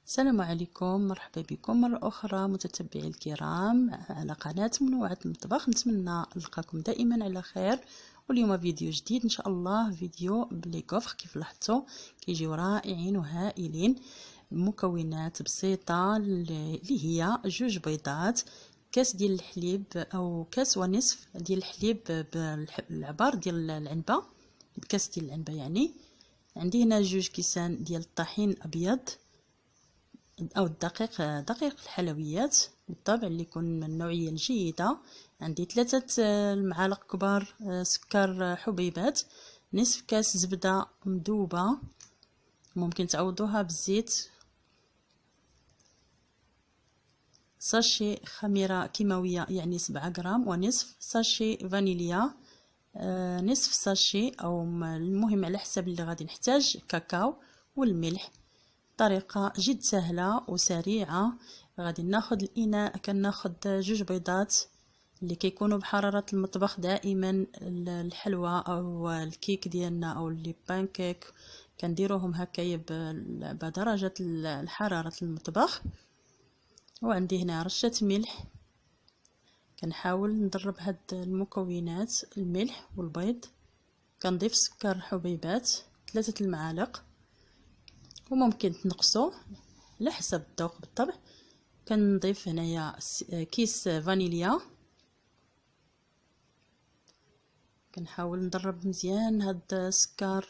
السلام عليكم، مرحبا بكم مرة أخرى متتبعي الكرام على قناة منوعات المطبخ. نتمنى نلقاكم دائما على خير. واليوم فيديو جديد إن شاء الله، فيديو بلي كوفر. كيف لاحظتوا كيجيو رائعين وهائلين. مكونات بسيطة اللي هي 2 بيضات، كاس ديال الحليب أو كاس ونصف ديال الحليب بالعبار ديال العنبة، بكاس ديال العنبة يعني. عندي هنا 2 كيسان ديال الطحين الأبيض او دقيق الحلويات بالطبع اللي يكون من النوعيه الجيده. عندي 3 المعالق كبار سكر حبيبات، نصف كاس زبده مذوبه ممكن تعوضوها بالزيت، ساشي خميره كيماويه يعني 7 غرام، ونصف ساشي فانيليا، نصف ساشي او المهم على حسب اللي غادي نحتاج، كاكاو والملح. طريقة جد سهلة وسريعة. غادي ناخد الاناء، كناخد 2 بيضات اللي كيكونوا بحرارة المطبخ دائما. الحلوى او الكيك ديالنا او لي بانكيك كنديروهم هكايا بدرجة الحرارة المطبخ. وعندي هنا رشة ملح. كنحاول نضرب هاد المكونات، الملح والبيض. كنضيف سكر حبيبات 3 المعالق، وممكن تنقصوا على حسب الذوق بالطبع. كنضيف هنايا كيس فانيليا. كنحاول نضرب مزيان هاد السكر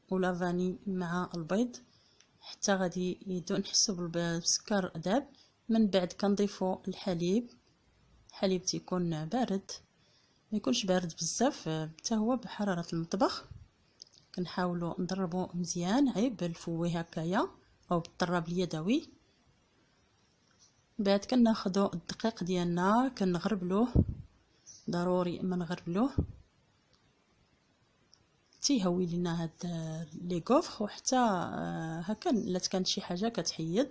ولا فاني مع البيض حتى غادي نحسوا بالسكر ذاب. من بعد كنضيفوا الحليب تيكون بارد، ما يكونش بارد بزاف حتى هو بحرارة المطبخ. كنحاولوا نضربوا مزيان عيب بالفوي هكايا او بالطراب اليدوي. بعد كناخذوا الدقيق ديالنا كنغربلوه، ضروري ما نغربلوه تيهوي لنا هاد لي كوفخ. وحتى هكا الا كانت شي حاجه كتحيد.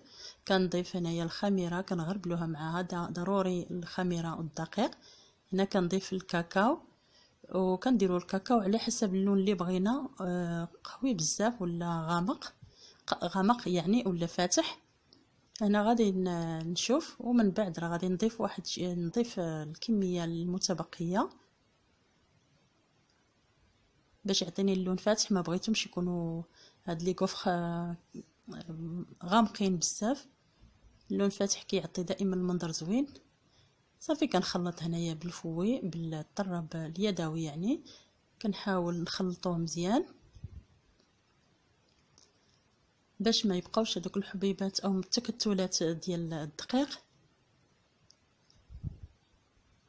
كنضيف هنايا الخميره كنغربلوها مع هذا، ضروري الخميره والدقيق. هنا كنضيف الكاكاو، وكنديروا الكاكاو على حسب اللون اللي بغينا، قوي بزاف ولا غامق يعني ولا فاتح. انا غادي نشوف، ومن بعد راه غادي نضيف الكميه المتبقيه باش يعطيني اللون فاتح. ما بغيتهمش يكونوا هاد لي كوفخ غامقين بزاف. اللون فاتح كيعطي دائما المنظر زوين. صافي كنخلط هنايا بالفوي بالطراب اليدوي يعني. كنحاول نخلطوه مزيان باش ما يبقاوش هذوك الحبيبات او التكتلات ديال الدقيق.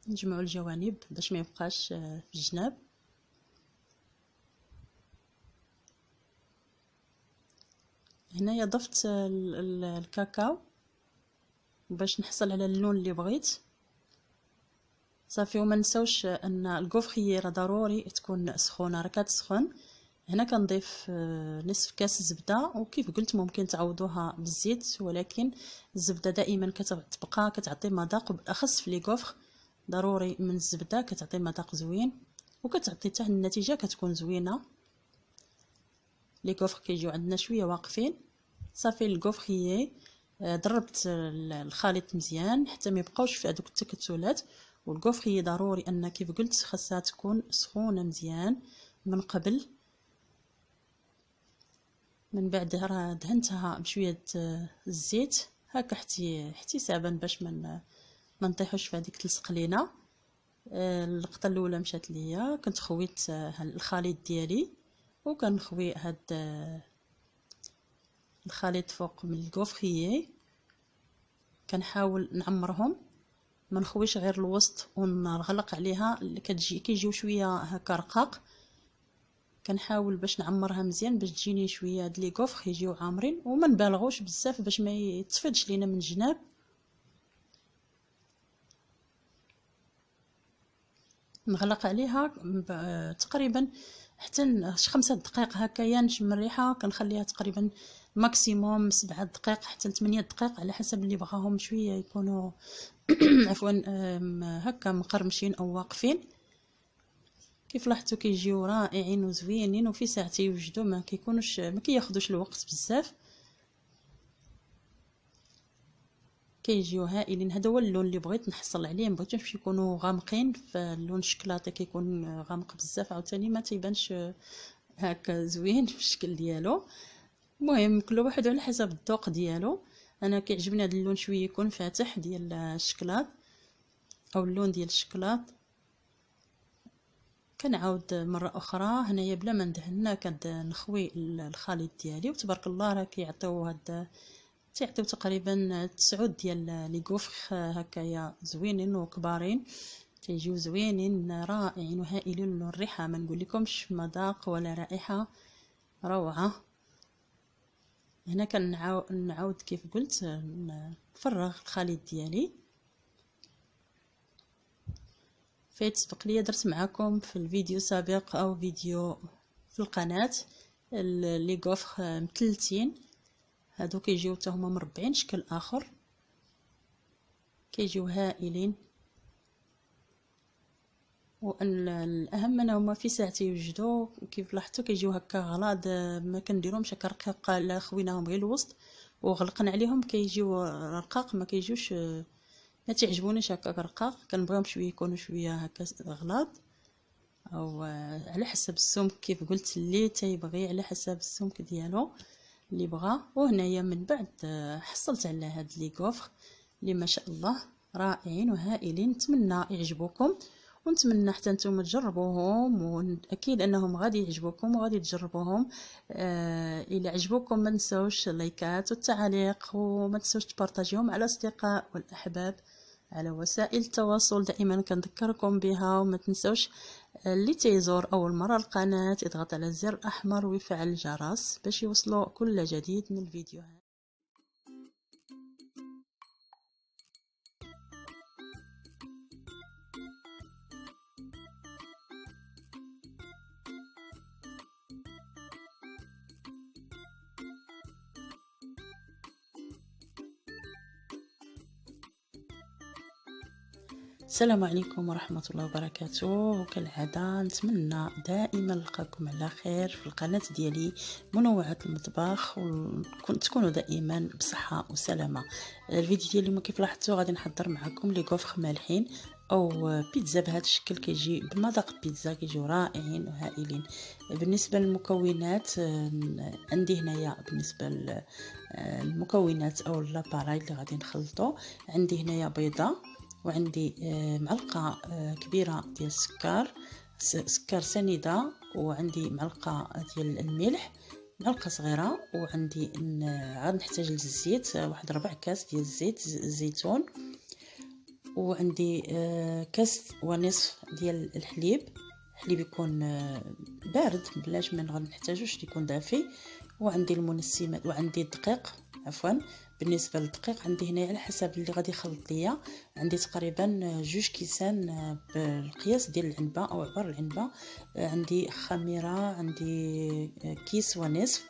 نجمعوا الجوانب باش ما يبقاش في الجناب. هنايا ضفت الكاكاو باش نحصل على اللون اللي بغيت. صافي، وما نساوش ان الكوفخيه راه ضروري تكون سخونه، راه كتسخن. هنا كنضيف نصف كاس زبده، وكيف قلت ممكن تعوضوها بالزيت، ولكن الزبده دائما كتبقى كتعطي مذاق، بالاخص في لي كوفخ ضروري من الزبده، كتعطي مذاق زوين وكتعطي حتى النتيجه كتكون زوينه. لي كوفخ كيجيو عندنا شويه واقفين. صافي الكوفخيه ضربت الخليط مزيان حتى ما يبقاوش في هذوك التكتلات. والكوفخيه ضروري ان كيف قلت خاصها تكون سخونه مزيان من قبل. من بعد راه دهنتها بشويه الزيت هكا احتسابا باش ما نطيحوش في هذيك السقلينه. اللقطه الاولى مشات ليا، كنت خويت الخليط ديالي وكنخوي هاد الخليط فوق من الكوفخيه. كنحاول نعمرهم، ما نخويش غير الوسط ونغلق عليها، كيجيو شويه هكا رقاق. كنحاول باش نعمرها مزيان باش تجيني شويه هاد لي كوفخ يجيو عامرين، وما نبالغوش بزاف باش ما يتفدش لينا من الجناب. نغلق عليها تقريبا حتى 5 دقائق هكايا نشم الريحه. كنخليها تقريبا ماكسيموم 7 دقائق حتى 8 دقائق على حسب اللي بغاهم شويه يكونوا عفوا هكا مقرمشين او واقفين. كيف لاحظتوا كيجيو رائعين وزوينين، وفي ساعه يوجدوا، ما كياخذوش الوقت بزاف. كيجيو هائلين. هذا هو اللون اللي بغيت نحصل عليه، مبغيتهمش باش يكونوا غامقين، فاللون الشكلاطي كيكون غامق بزاف عاوتاني ما تيبانش هكا زوين في الشكل ديالو. المهم كل واحد على حسب الذوق ديالو. انا كيعجبني هذا اللون شويه يكون فاتح ديال الشكلاط او اللون ديال الشكلاط. كنعاود مره اخرى هنايا بلا ما ندهن كنخوي الخليط ديالي، وتبارك الله راه كيعطيو تيعطيو تقريبا 9 ديال لي غوفخ هكايا زوينين وكبارين، تيجيو زوينين رائعين وهائلين. الريحه ما نقول لكمش مذاق ولا رائحه روعه. هنا كنعاود كيف قلت نفرغ الخليط ديالي. فايت سبق لي درت معكم في الفيديو سابق او فيديو في القناه لي غوفخ مثلثين، هادو كيجيو حتى هما مربعين شكل اخر، كيجيو هائلين. وان الاهم انهما في ساعه يوجدوا كيف لاحظتوا كيجيو هكا غلاض، ما كنديرهمش هكا رقيق، لا خويناهم غير الوسط وغلقنا عليهم كيجيو رقاق، ما كيجيوش ما تعجبونيش هكا رقاق، كنبغيهم شويه يكونوا شويه هكا غلاض او على حسب السمك كيف قلت اللي تيبغي على حسب السمك ديالو اللي بغى. وهنايا من بعد حصلت على هاد لي غوفر اللي ما شاء الله رائعين وهائلين. نتمنى يعجبوكم ونتمنى حتى نتوما تجربوهم، واكيد انهم غادي يعجبوكم وغادي تجربوهم. الى عجبوكم ما تنسوش اللايكات والتعاليق، وما تنسوش تبارطاجيهم على الاصدقاء والاحباب على وسائل التواصل، دائما كنذكركم بها. وما تنسوش اللي تيزور اول مره القناه يضغط على الزر الاحمر ويفعل الجرس باش يوصلوا كل جديد من الفيديوهات. السلام عليكم ورحمة الله وبركاته. وكالعادة نتمنى دائما نلقاكم على خير في القناة ديالي منوعات المطبخ، وتكونوا دائما بصحة وسلامة. الفيديو ديالي اليوم كيف لاحظتوا غادي نحضر معكم لي غوفخ مالحين او بيتزا بهذا الشكل، كيجي بمذاق البيتزا، كيجيو رائعين وهائلين. بالنسبة للمكونات عندي هنايا بالنسبة للمكونات او لاباراي اللي غادي نخلطو، عندي هنايا بيضة، وعندي معلقه كبيره ديال سكر سنيده، وعندي معلقه ديال الملح، معلقه صغيره، وعندي عاد نحتاج للزيت واحد 4 كاس ديال الزيت الزيتون، وعندي كاس ونصف ديال الحليب يكون بارد بلاش ما غنحتاجوش يكون دافي، وعندي المنسمات، وعندي الدقيق عفوا. بالنسبه للدقيق عندي هنا على حسب اللي غادي يخلط ليا، عندي تقريبا 2 كيسان بالقياس ديال العنبه او عبار العنبه، عندي خميره، عندي كيس ونصف.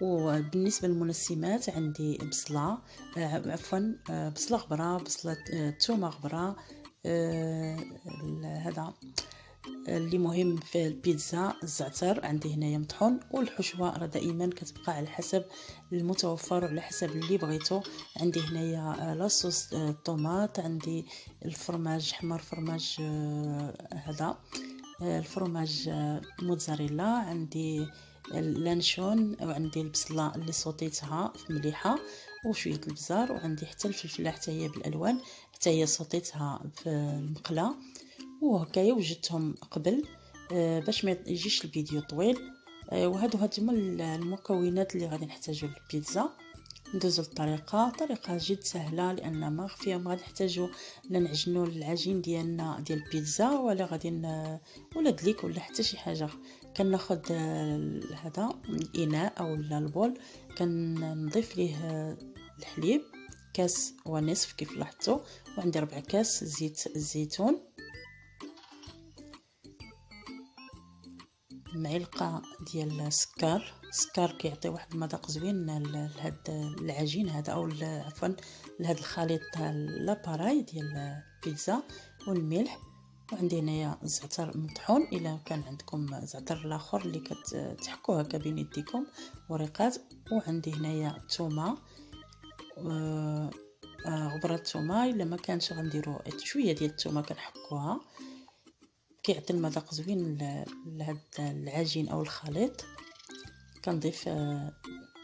وبالنسبه للمنسمات عندي بصله عفوا بصله غبره، بصله ثومه غبره، هذا اللي مهم في البيتزا الزعتر عندي هنايا مطحون، والحشوه راه دائما كتبقى على حسب المتوفر وعلى حسب اللي بغيتو. عندي هنايا لاصوص الطوماط، عندي الفرماج حمر، فرماج هذا الفرماج موتزاريلا، عندي اللانشون، وعندي البصله اللي صوتيتها في مليحه وشويه البزار، وعندي حتى الفلفله حتى هي بالالوان حتى هي صوتيتها في المقله. وهكايا وجدتهم قبل باش ما يجيش الفيديو طويل. وهادو هما المكونات اللي غادي نحتاجو للبيتزا. ندوزو للطريقه، طريقه جد سهله لان ما فيها ما غادي نحتاجو لا نعجنوا العجين ديالنا ديال البيتزا ولا غادي ولا دليك ولا حتى شي حاجه. كناخذ هذا الاناء او البول، كنضيف ليه الحليب كاس ونصف كيف لاحظتوا، وعندي 4 كاس زيت الزيتون، معلقه ديال السكر كيعطي واحد المذاق زوين لهاد العجين هذا او عفوا لهاد الخليط تاع لاباراي ديال البيتزا، والملح. وعندي هنايا الزعتر مطحون الا كان عندكم زعتر الاخر اللي كتحكوه هكا بين يديكم وريقات. وعندي هنايا الثومه غبره الثومه، الا ما كانش غنديروا شويه ديال الثومه كنحكوها، كيعطي المذاق زوين لهاد العجين او الخليط. كنضيف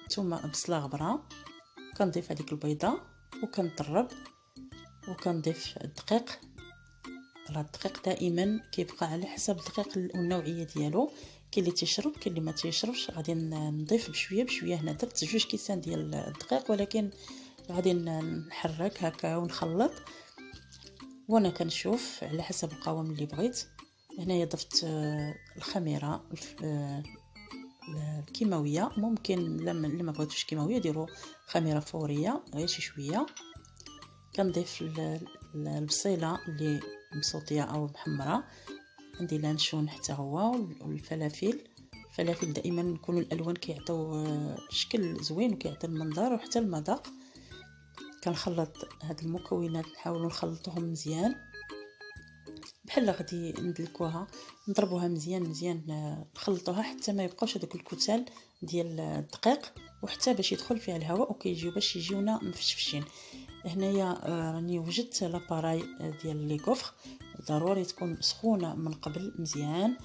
ثومه بصله غبره، كنضيف هذيك البيضه وكنطرب، وكنضيف الدقيق. راه الدقيق دائما كيبقى على حسب الدقيق والنوعيه ديالو، كاين اللي تيشرب كاين اللي ما تيشربش. غادي نضيف بشويه بشويه. هنا درت 2 كيسان ديال الدقيق، ولكن غادي نحرك هكا ونخلط وانا كنشوف على حسب القوام اللي بغيت. هنايا ضفت الخميره الكيماويه، ممكن لما ما بغيتوش كيماويه ديروا خميره فوريه غير شي شويه. كنضيف البصيله اللي مسوطيه او محمره، عندي لانشون حتى هو، والفلافل. الفلافل دائما يكونوا الالوان كيعطيو شكل زوين وكيعطي المنظر وحتى المذاق. كنخلط هاد المكونات، نحاولوا نخلطوهم مزيان بحال غادي ندلكوها، نضربوها مزيان مزيان، نخلطوها حتى ما يبقاوش هذوك الكتل ديال الدقيق، وحتى باش يدخل فيها الهواء وكيجيو باش يجيونا مفشفشين. هنايا راني وجدت لاباراي ديال لي كوفر، ضروري تكون سخونه من قبل مزيان،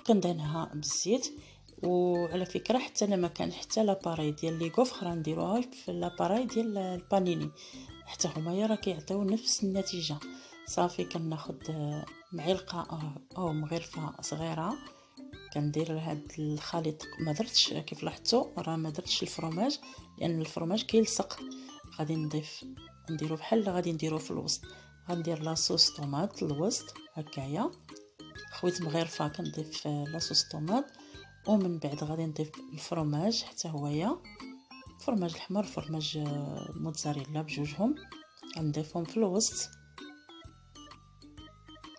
كندهنها بالزيت. وعلى فكره حتى لما كان حتى لاباراي ديال لي كوفر غنديروها في لاباراي ديال البانيني، حتى هما راه كيعطيو نفس النتيجه. صافي كناخذ معلقه او مغرفه صغيره، كندير هاد الخليط. ما درتش كيف لاحظتوا راه ما درتش الفرماج لان الفرماج كيلصق. غادي نديرو بحال غادي نديرو في الوسط. غندير لاصوص طوماط الوسط هكايا، خويت مغرفه كنضيف لاصوص طوماط، ومن بعد غادي نضيف الفرماج حتى هويا، فرماج الحمر فرماج موتزاريلا بجوجهم غنضيفهم في الوسط.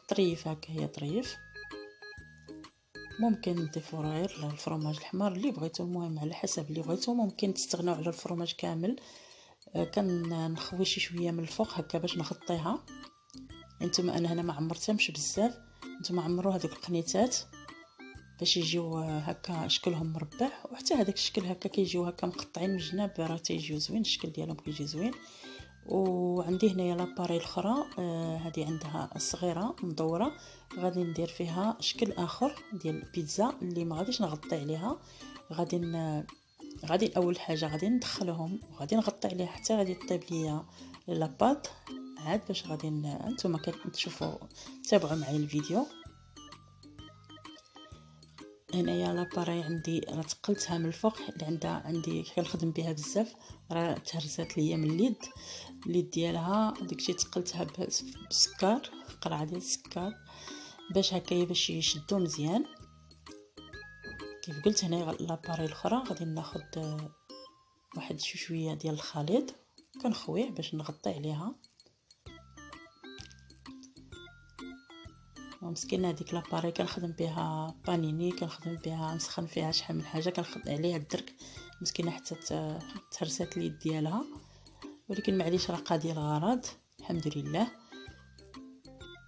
طريف هكايا طريف، ممكن نضيفوا غير الفرماج الحمر اللي بغيتو، المهم على حسب اللي بغيتو. ممكن تستغناو على الفرماج كامل. كنخوي شي شويه من الفوق هكا باش نغطيها. انتما انا هنا ما عمرتهمش بزاف، نتوما عمروا هذوك القنيتات باش يجيو هكا شكلهم مربع، وحتى هذاك الشكل هكا كيجيو هكا مقطعين من الجناب، راه تيجيو زوين، الشكل ديالهم كيجي زوين. وعندي هنايا لاباري الاخرى، هذه عندها صغيره مدوره، غادي ندير فيها شكل اخر ديال البيتزا اللي ما غاديش نغطي عليها. غادي اول حاجه غادي ندخلهم وغادي نغطي عليها حتى غادي طيب ليا لاباط، عاد باش غادي نتوما كتشوفوا تابعوا معايا الفيديو. هنايا لاباري عندي راه تقلتها من الفوق، اللي عندي كنخدم بها بزاف، راه تهرسات ليا من اليد ديالها، داكشي تقلتها بالسكر، قرعه ديال السكر باش هكايا باش يشدو مزيان. كيف قلت هنايا لاباري الاخرى غادي ناخذ واحد شويه ديال الخليط كنخويه باش نغطي عليها. مسكينه هذيك لاباري كنخدم بها بانيني، كنخدم بها نسخن فيها شحال من حاجه، كنخدم عليها الدرك مسكينه حتى تهرسات اليد ديالها، ولكن معليش راه قاضيه الغرض الحمد لله.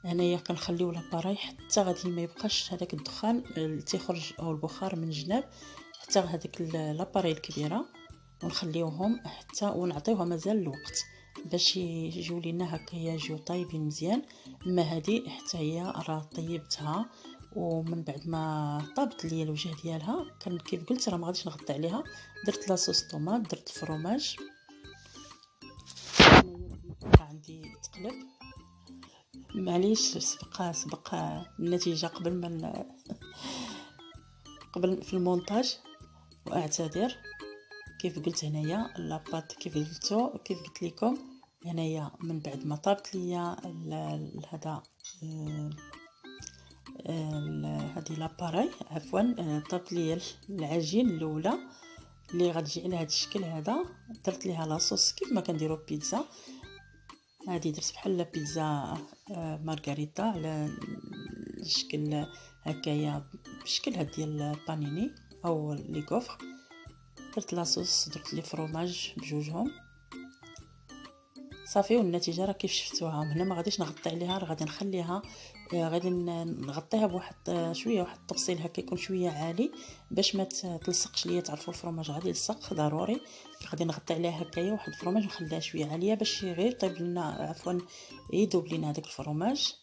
هنايا كنخليو لاباري حتى غادي ما يبقاش هذاك الدخان تيخرج او البخار من الجناب حتى هذيك لاباري الكبيره، ونخليوهم حتى ونعطيوها مازال الوقت باش يجيو لينا هكايا يجيو طايبين مزيان. اما هذه حتى هي راه طيبتها، ومن بعد ما طابت ليا الوجه ديالها كيف قلت راه ما غاديش نغطي عليها، درت لاصوص طوماط، درت الفرماج. عندي تقلب، معليش سبق النتيجه قبل في المونتاج، واعتذر. كيف قلت هنايا لاباط كيف قلت لكم هنايا من بعد ما طابت ليا هذا هذه لاباراي عفوا طابت ليا العجين الاولى اللي غتجي على هذا الشكل هذا، درت ليها لاصوص كيف ما كنديروا بيتزا. هذه درت بحال بيتزا مارغريتا على الشكل هكايا بشكل هاد ديال البانيني او لي كوفر. درت لاصوص، درت لي فروماج بجوجهم صافي. والنتيجه راه كيف شفتوها. هنا ما غاديش نغطي عليها، راه غادي نخليها غادي نغطيها بواحد شويه، واحد التبصيل هكا يكون شويه عالي باش ما تلصقش ليا. تعرفوا الفرماج غادي يلصق ضروري. غادي نغطي عليها هكايا واحد الفرماج ونخليها شويه عاليه باش غير طيب لنا، عفوا يذوب لينا هذاك الفرماج.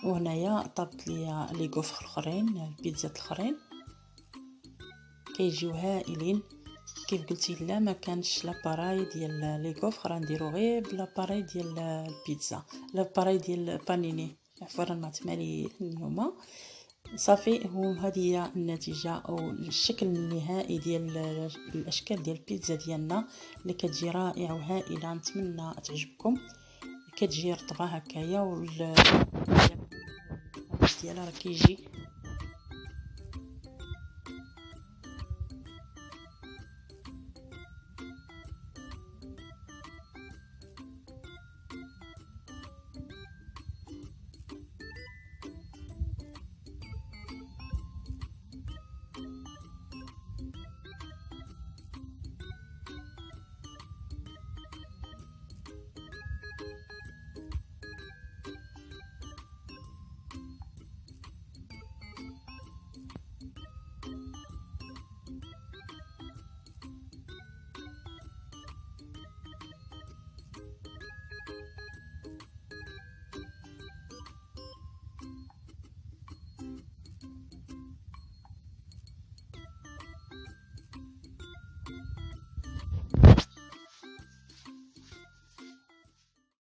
وهنايا طابت ليا لي غوفر الاخرين، البيتزات الاخرين كيجيو هائلين. كيف قلتي لا ما كانش لاباراي ديال لي غوفر، غنديرو غير بلاباراي ديال البيتزا، لاباراي ديال البانيني، عفوا راه ما تمالي اليوم. صافي. هذه هي النتيجه او الشكل النهائي ديال الاشكال ديال البيتزا ديالنا اللي كتجي رائعه وهائله. نتمنى تعجبكم. كتجي رطبه هكايا ديالها راه كيجي